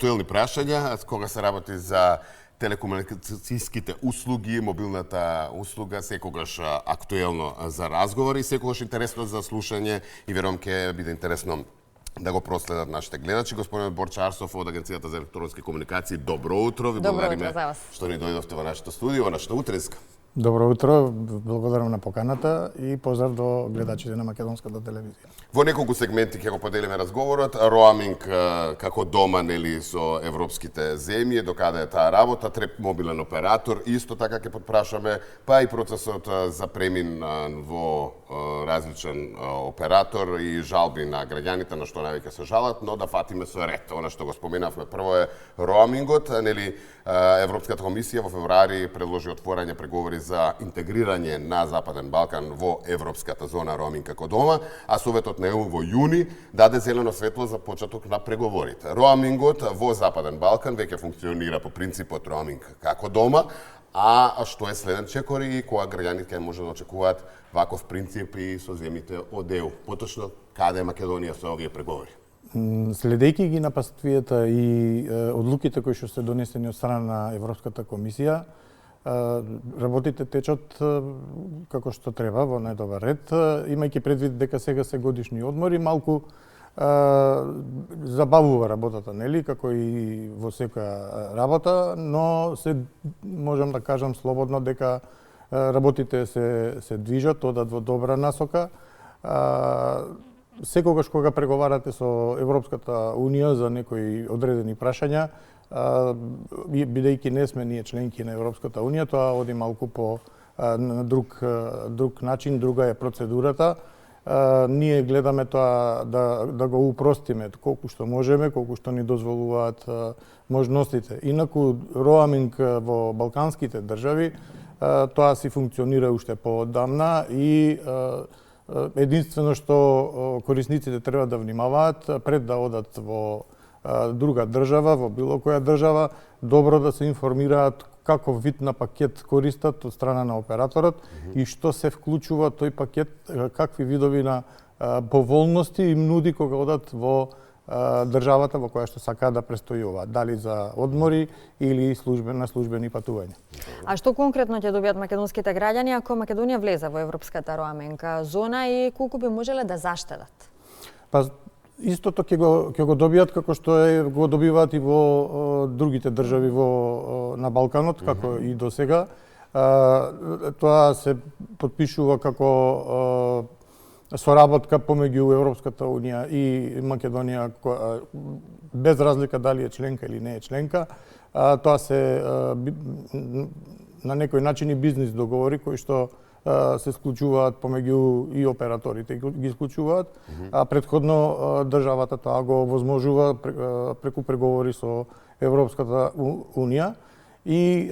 актуелни прашања кога се работи за телекомуникацијските услуги, мобилната услуга секогаш актуелно за разговор и секогаш интересно за слушање и верувам ќе биде интересно да го проследат нашите гледачи. Господин Борче Арсов од Агенцијата за електронски комуникации, добро утро. Ви благодариме што ни дојдовте во нашето студио, во нашата утринска. Добро утро, благодарам на поканата и поздрав до гледачите на македонската телевизија. Во неколку сегменти ќе го поделиме разговорот. Роаминг како дома нели со европските земји, докаде е таа работа, треп мобилен оператор, исто така ќе потпрашаме, па и процесот за премин во различен оператор и жалби на граѓаните на што највеќе се жалат, но да фатиме со ред. Она што го споменавме прво е роамингот, нели Европската комисија во февруари предложи отворање преговори за интегрирање на Западен Балкан во европската зона роаминг како дома, а Советот на ЕУ во јуни даде зелено светло за почеток на преговорите. Роамингот во Западен Балкан веќе функционира по принципот роаминг како дома, а што е следен чекор и кога граѓаните може да очекуваат ваков принцип и со земјите од ЕУ. Поточно, каде е Македонија со овие преговори? Следејќи ги нападствијата и одлуките кои што се донесени од страна на Европската комисија, работите течат како што треба во најдобар ред, имајќи предвид дека сега се годишни одмори, малку забавува работата, нели, како и во секоја работа, но се можам да кажам слободно дека работите се движат, одат во добра насока. Секогаш кога преговарате со Европската Унија за некои одредени прашања, бидејќи не сме ние членки на Европската Унија, тоа оди малку по на друг начин, друга е процедурата. Ние гледаме тоа да го упростиме колку што можеме, колку што ни дозволуваат можностите. Инаку роаминг во балканските држави, тоа си функционира уште поодамна и единствено што корисниците треба да внимаваат пред да одат во друга држава, во било која држава, добро да се информираат каков вид на пакет користат од страна на операторот и што се вклучува тој пакет, какви видови на поволности им нуди кога одат во државата во која што сакаат да престојуваат, дали за одмори или на службени патувања. А што конкретно ќе добијат македонските граѓани ако Македонија влезе во европската роаминг зона и колку би можеле да заштедат? Па истото ќе го добијат како што го добиваат и во другите држави на Балканот, како и до сега. Тоа се потпишува како соработка помеѓу Европската Унија и Македонија, без разлика дали е членка или не е членка. Тоа се на некој начин и бизнис договори кои што се склучуваат помеѓу и операторите ги склучуваат, а претходно државата тоа го возможува преку преговори со Европската Унија и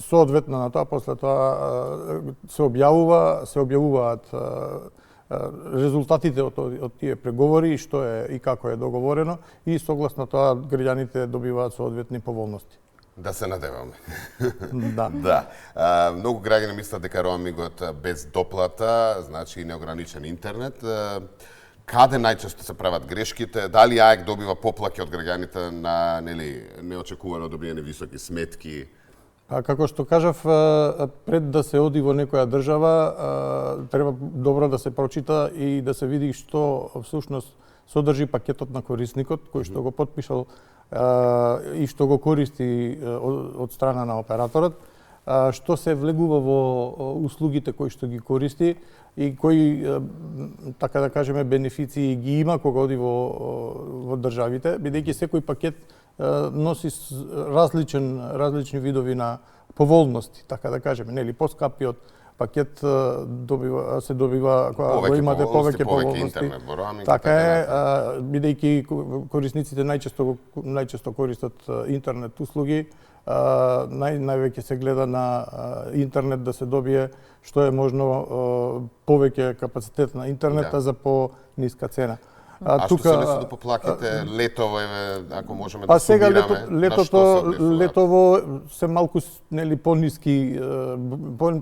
соодветно на тоа после тоа се објавуваат резултатите од тие преговори и што е и како е договорено и согласно тоа граѓаните добиваат соодветни поволности. Да се надеваме. Да. Многу граѓани мислат дека роамингот без доплата, значи неограничен интернет. Каде најчесто се прават грешките? Дали АЕК добива поплаки од граѓаните на неочекувано добиени високи сметки? Како што кажав, пред да се оди во некоја држава, треба добро да се прочита и да се види што всушност содржи пакетот на корисникот, кој што го потпишал и што го користи од страна на операторот, што се влегува во услугите кои што ги користи и кои, така да кажеме, бенефиции ги има кога оди во државите, бидејќи секој пакет носи различни видови на поволности, така да кажеме, нели поскапиот пакет се добива кога имате повеќе поволности. Така е, бидејќи корисниците најчесто користат интернет услуги, највеќе се гледа на интернет да се добие што е можно повеќе капацитет на интернета за по-ниска цена. А што се мисли да поплаките летово, ако можеме да Па сега сумираме, летово се малку нели пониски,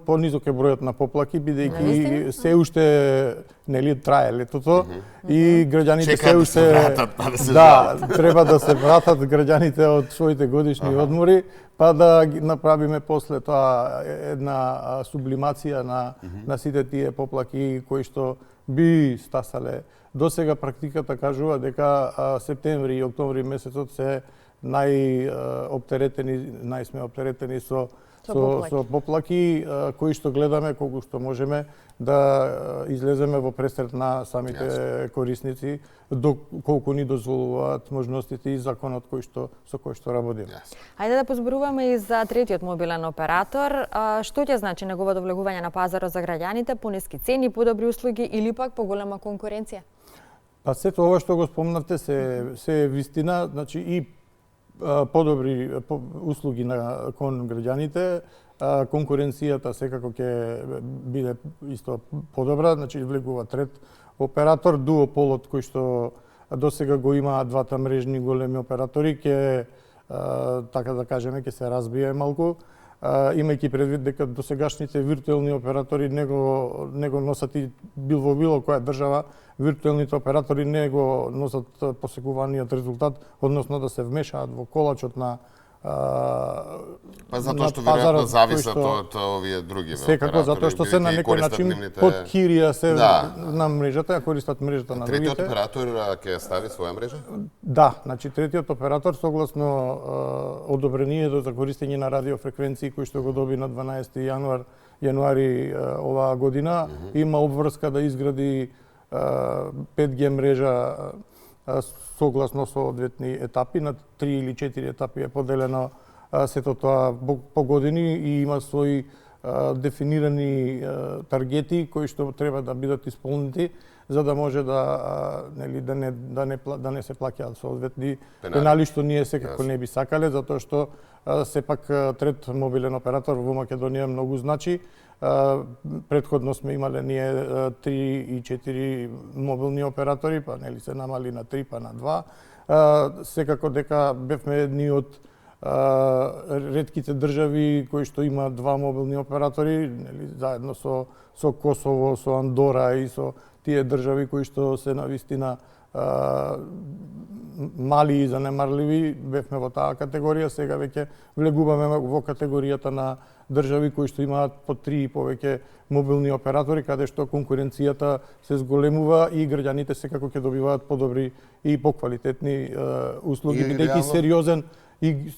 понизок е бројот на поплаки, бидејќи се уште нели трае летото и граѓаните се уште треба да се вратат граѓаните од своите годишни одмори, па да направиме после тоа една сублимација на сите тие поплаки кои што би стасале. До сега практиката кажува дека септември и октомври месецот се најсме оптеретени со поплаки, кои што гледаме колку што можеме да излеземе во пресрет на самите корисници, колку ни дозволуваат можностите и законот со кој што работиме. Ајде да позборуваме и за третиот мобилен оператор. Што ќе значи неговото влегување на пазарот за граѓаните, пониски цени, подобри услуги или пак поголема конкуренција? Па сето ова што го спомнавте се е вистина, значи и подобри услуги кон граѓаните, конкуренцијата секако ќе биде исто подобра, значи влегува трет оператор, дуополот кој што досега го имаат двата мрежни големи оператори, ќе така да кажеме ќе се разбие малку, имајќи предвид дека досегашните виртуелни оператори не го носат и во било која држава, виртуелните оператори не го носат посекуваниот резултат, односно да се вмешаат во колачот на па затоа што веројатно зависат од овие други оператори. Секако затоа што се на некој начин под кирија се на мрежата, ја користат мрежата на другите. Третиот оператор ќе стави своја мрежа? Да, значи третиот оператор согласно одобрението за користење на радиофреквенции кои што го доби на 12 јануари оваа година, има обврска да изгради 5G мрежа согласно соодветни етапи, на 3 или 4 етапи е поделено сето тоа по години и има своји дефинирани таргети кои што треба да бидат исполнети за да може да не се плаќаат соодветни пенали што ние секако не би сакале, затоа што сепак трет мобилен оператор во Македонија многу значи. Предходно сме имале ние 3 и 4 мобилни оператори, па нели се намали на 3 па на 2. Секако дека бевме едни од ретките држави кои што има два мобилни оператори, нели заедно со Косово, со Андора и со тие држави кои што се навистина мали и занемарливи, бевме во таа категорија, сега веќе влегуваме во категоријата на држави кои што имаат по 3 и повеќе мобилни оператори, каде што конкуренцијата се зголемува и граѓаните секако ќе добиваат подобри и поквалитетни услуги, бидејќи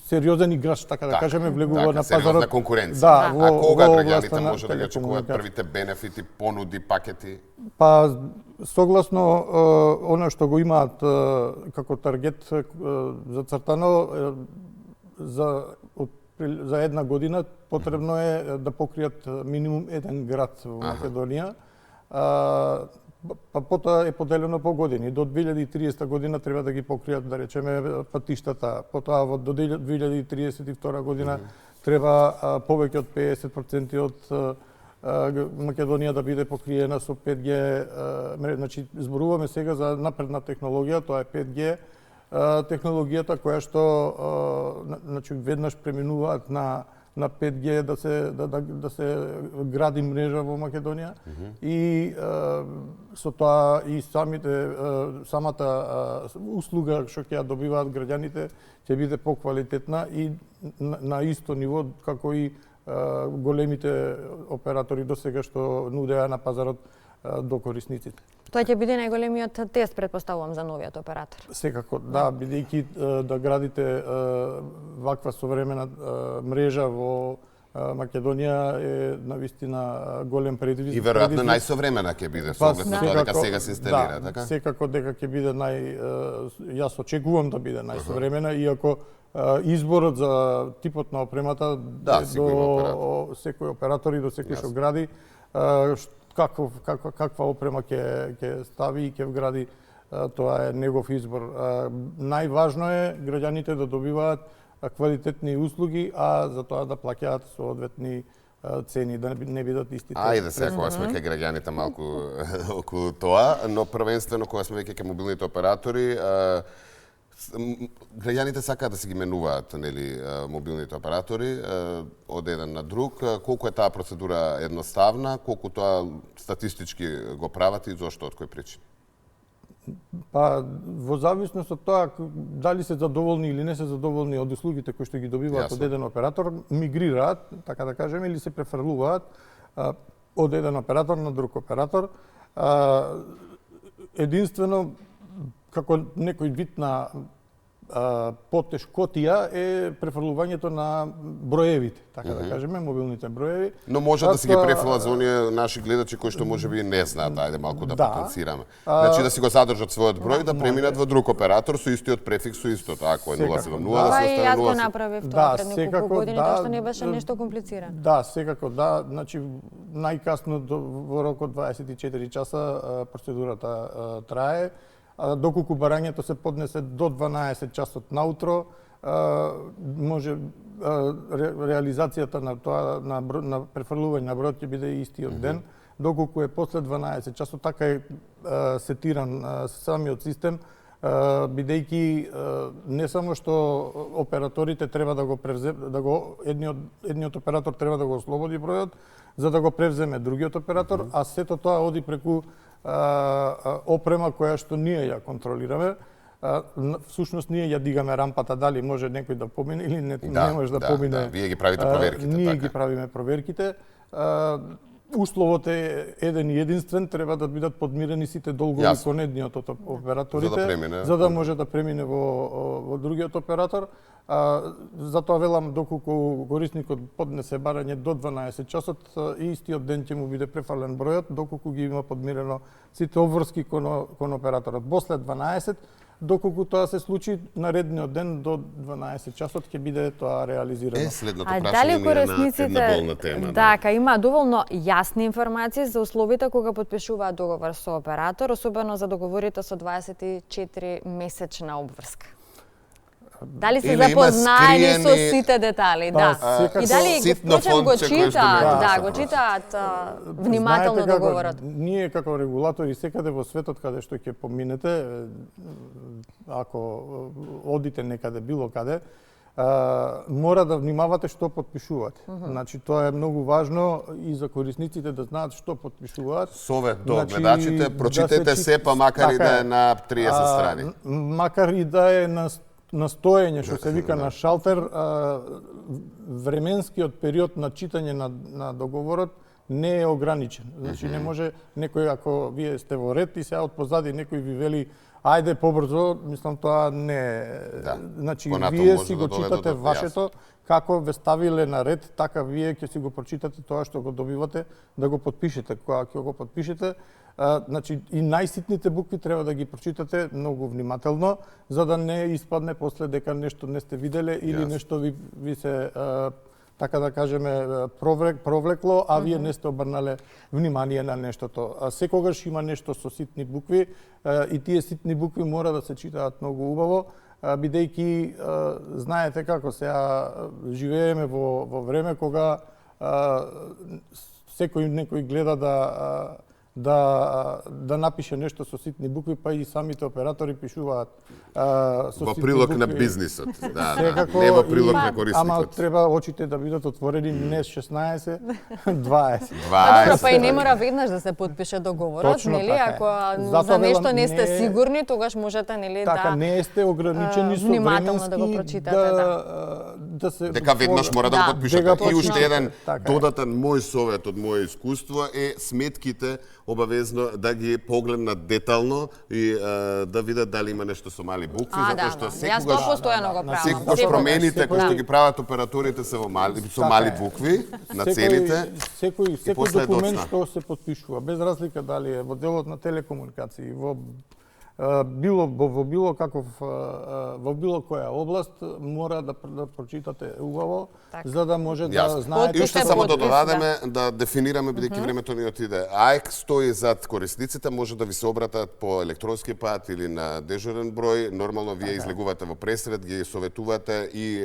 сериозен играч, така да кажеме, влегува на пазарот. Сериозна конкуренција. Да, а кога граѓаните може да ги очекуваат првите бенефити, понуди, пакети? Па согласно она што го имаат како таргет зацртано за една година потребно е да покријат минимум еден град во Македонија. Па потоа е поделено по години. До 2030 година треба да ги покријат, да речеме, патиштата. Потоа до 2032 година треба повеќе од 50% од Македонија да биде покриена со 5G мрежа. Значи, зборуваме сега за напредна технологија, тоа е 5G технологијата која што значи веднаш преминуваат на 5G да се гради мрежа во Македонија и со тоа и самата услуга што ќе ја добиваат граѓаните ќе биде поквалитетна и на исто ниво како и големите оператори до сега што нудеа на пазарот до корисниците. Тоа ќе биде најголемиот тест, предпоставувам, за новиот оператор. Секако, да, бидејќи да градите ваква современа мрежа во Македонија е навистина голем предизвик. И веројатно најсовремена ќе биде, со оглед на тоа дека сега се инсталира, така? Секако дека ќе биде јас очекувам да биде најсовремена, иако изборот за типот на опремата до секој оператор и до секој што гради каква опрема ќе стави и ќе вгради, тоа е негов избор. Најважно е граѓаните да добиваат квалитетни услуги, а за тоа да плаќаат соодветни цени, да не бидат истите. Ајде сега, кога сме кај граѓаните малку околу тоа, но првенствено кога сме веќе кај мобилните оператори, граѓаните сакаат да си ги менуваат, нели, мобилните оператори од еден на друг. Колку е таа процедура едноставна, колку тоа статистички го прават и зошто, од кои причини? Па, во зависност од тоа дали се задоволни или не се задоволни од услугите кои што ги добиваат од еден оператор, мигрираат, така да кажеме, или се префрлуваат од еден оператор на друг оператор. Единствено, како некој вид на потешкотија е префрлувањето на броевите, така да кажеме, мобилните броеви. Но може да се ги префрлат за оние наши гледачи кои што можеби не знаат, ајде малку да потенцираме. Значи да си го задржат својот број, да преминат во друг оператор со истиот префикс, со истото, ако е 070, да се и јас го остане 0. направив тоа пред неколку години, тоа што не беше нешто комплицирано. Да, секако да, значи најкасно во рок од 24 часа процедурата трае. Доколку барањето се поднесе до 12 часот наутро, може реализацијата на тоа на префрлување на бројот ќе биде истиот ден. Доколку е после 12 часот, така е сетиран самиот систем, бидејќи не само што операторите треба да го едниот оператор треба да го ослободи бројот за да го превземе другиот оператор, а сето тоа оди преку опрема која што ние ја контролираме. Всушност ние ја дигаме рампата дали може некој да помине или не може да помине. Да, вие ги правите проверките, ние така. Ги правиме проверките. Условот е еден и единствен, треба да бидат подмирени сите долгови кон едниот од операторите, за да може да премине во другиот оператор. Затоа велам, доколку корисникот поднесе барање до 12 часот, истиот ден ќе му биде префален бројот, доколку ги има подмирено сите обврски кон операторот. После 12, доколку тоа се случи, наредниот ден до 12 часот ќе биде тоа реализирано. Следното прашање ми е на една болна тема. Дака има доволно јасни информации за условите кога подпишуваат договор со оператор, особено за договорите со 24 месечна обврска. Дали се запознаени со сите детали, да. И дали го читаат, го читаат внимателно договорот. Ние како регулатори секаде во светот каде што ќе поминете, ако одите некаде било каде, мора да внимавате што подпишувате. Значи тоа е многу важно и за корисниците да знаат што подпишуваат. Совет до гледачите, прочитете се, па макар и да е на 30 страни. Макар и да е на стоење, што се вика на шалтер, временскиот период на читање на договорот не е ограничен. Значи не може некој, ако вие сте во ред и сега од позади некој ви вели ајде побрзо, мислам тоа не е. Значи вие си го читате вашето, како ве ставиле на ред, така вие ќе си го прочитате тоа што го добивате, да го подпишете. Кога ќе го подпишете, значи и најситните букви треба да ги прочитате многу внимателно, за да не испадне после дека нешто не сте виделе или нешто ви се така да кажеме провлекло, а вие не сте обрнале внимание на нештото. Секогаш има нешто со ситни букви и тие ситни букви мора да се читаат многу убаво, бидејќи знаете како сега живееме во време кога некој гледа да напише нешто со ситни букви, па и самите оператори пишуваат со ситни букви. Во прилог на бизнисот, не во прилог на корисникот. Ама треба очите да бидат отворени не 16, 20. Добро, па и не мора веднаш да се подпише договорот, нели? Ако за нешто не сте сигурни, тогаш можете, нели, така, не сте ограничени со внимателно да го прочитате, да се дека веднаш мора да го подпишете. И уште еден додатен мој совет од моје искуство е сметките обавезно да ги погледнат детално и да видат дали има нешто со мали букви, затоа што секогаш промените кои што ги прават операторите се во мали букви на цените. Секој документ што се подпишува, без разлика дали е во делот на телекомуникации, во во било која област мора да прочитате убаво, за да може да знаете. И уште само да додадеме, да дефинираме, бидејќи времето ни отиде. АЕК стои зад корисниците, може да ви се обратат по електронски пат или на дежурен број. Нормално вие излегувате во пресред, ги советувате и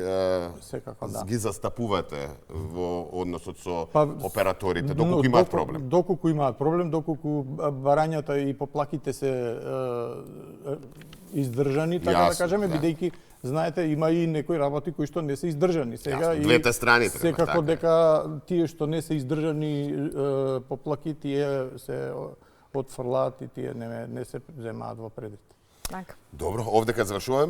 ги застапувате во односот со операторите, доколку имаат проблем. Доколку имаат проблем, доколку барањата и поплаките се издржани, така да кажеме, бидејќи знаете, има и некои работи кои што не се издржани. Сега и двете страни треба. Секако дека тие што не се издржани поплаки, тие се отфрлаат и тие не се земаат во предвид. Добро, овдека завршуваме.